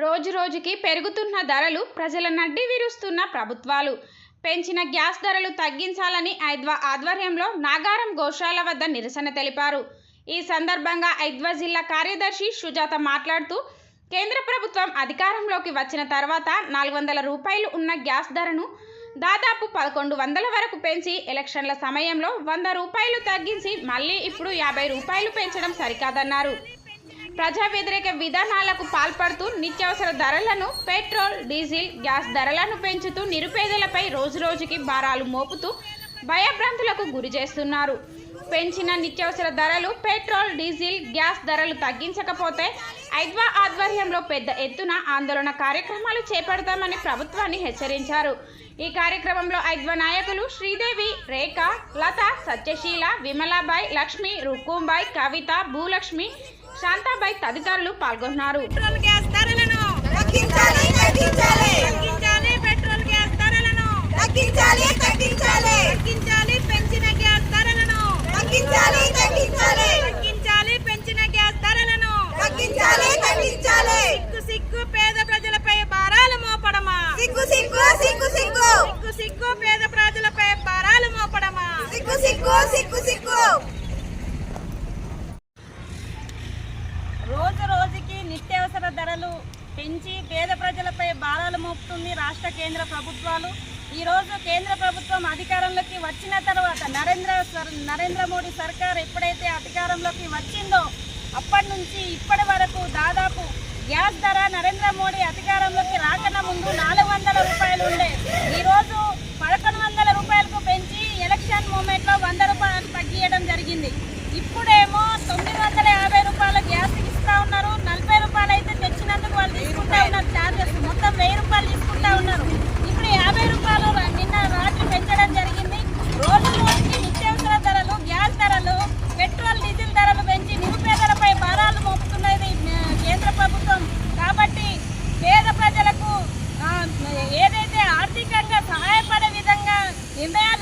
రోజు రోజుకి పెరుగుతున్న ధరలు ప్రజల నడ్డి విరుస్తున్న ప్రభుత్వాలు పెంచిన గ్యాస్ ధరలు తగ్గించాలని ఐద్వా ఆధ్వర్యంలో నాగారం గోశాల వద్ద నిరసన తెలిపారు. ఈ సందర్భంగా ఐద్వా జిల్లా కార్యదర్శి సుజాత మాట్లాడుతూ కేంద్ర ప్రభుత్వం అధికారంలోకి వచ్చిన తర్వాత 400 రూపాయలు ఉన్న గ్యాస్ ధరను దాదాపు 1100 వరకు పెంచి ఎలక్షన్ల సమయంలో 100 రూపాయలు తగ్గించి మళ్ళీ ఇప్పుడు 50 రూపాయలు పెంచడం సరికాదన్నారు. ప్రజా వ్యతిరేక విధానాలకు పాల్పడుతూ నిత్యావసర ధరలను, పెట్రోల్, డీజిల్, గ్యాస్ ధరలను పెంచుతూ నిరుపేదలపై రోజురోజుకి భారాలు మోపుతూ భయభ్రాంతులకు గురి చేస్తున్నారు. పెంచిన నిత్యావసర ధరలు, పెట్రోల్, డీజిల్, గ్యాస్ ధరలు తగ్గించకపోతే ఐద్వా ఆధ్వర్యంలో పెద్ద ఎత్తున ఆందోళన కార్యక్రమాలు చేపడతామని ప్రభుత్వాన్ని హెచ్చరించారు. ఈ కార్యక్రమంలో ఐద్వా నాయకులు శ్రీదేవి, రేఖ, లత, సత్యశీల, విమలాబాయ్, లక్ష్మి, రుక్కుంబాయ్, కవిత, భూలక్ష్మి, శాంతాబాయ్ తదితరులు పాల్గొన్నారు. పెట్రోల్ గ్యాస్ ధరలను తగ్గించాలి తగ్గించాలి తగ్గించాలి పెట్రోల్ గ్యాస్ ధరలను తగ్గించాలి తగ్గించాలి తగ్గించాలి పెంచిన గ్యాస్ ధరలను తగ్గించాలి తగ్గించాలి తగ్గించాలి పెంచిన గ్యాస్ ధరలను తగ్గించాలి తగ్గించాలి సిగ్గు సిగ్గు పేద ప్రజలపై భారాలు మోపడమా సిగ్గు సిగ్గు సిగ్గు సిగ్గు సిగ్గు సిగ్గు పేద ప్రజలపై భారాలు మోపడమా సిగ్గు సిగ్గు సిగ్గు సిగ్గు. రోజు రోజుకి నిత్యావసర ధరలు పెంచి పేద ప్రజలపై భారాలు మోపుతుంది రాష్ట్ర కేంద్ర ప్రభుత్వాలు. ఈరోజు కేంద్ర ప్రభుత్వం అధికారంలోకి వచ్చిన తర్వాత నరేంద్ర మోడీ సర్కార్ ఎప్పుడైతే అధికారంలోకి వచ్చిందో అప్పటి నుంచి ఇప్పటి వరకు దాదాపు గ్యాస్ ధర నరేంద్ర మోడీ అధికారంలోకి రాకన్నా ముందు 400 రూపాయలు ఉండే, ఈరోజు 1100 రూపాయలకు పెంచి ఎలక్షన్ మూమెంట్లో 100 రూపాయలు తగ్గియడం జరిగింది. ఇప్పుడేమో 950 రూపాయల గ్యాస్ ఇస్తా ఉన్నారు. 40 రూపాయలు అయితే తెచ్చినందుకు వాళ్ళు తీసుకుంటా ఉన్నారు ఛార్జెస్, మొత్తం 1000 రూపాయలు తీసుకుంటా ఉన్నారు. ఇప్పుడు 50 రూపాయలు నిన్న రాత్రి పెంచడం జరిగింది. రోజు రోజుకి నిత్యావసర ధరలు, గ్యాస్ ధరలు, పెట్రోల్, డీజిల్ ధరలు పెంచి నిరుపేదలపై భారాలు మోపుతున్నది కేంద్ర ప్రభుత్వం. కాబట్టి పేద ప్రజలకు ఏదైతే ఆర్థికంగా సహాయపడే విధంగా నిర్ణయాలు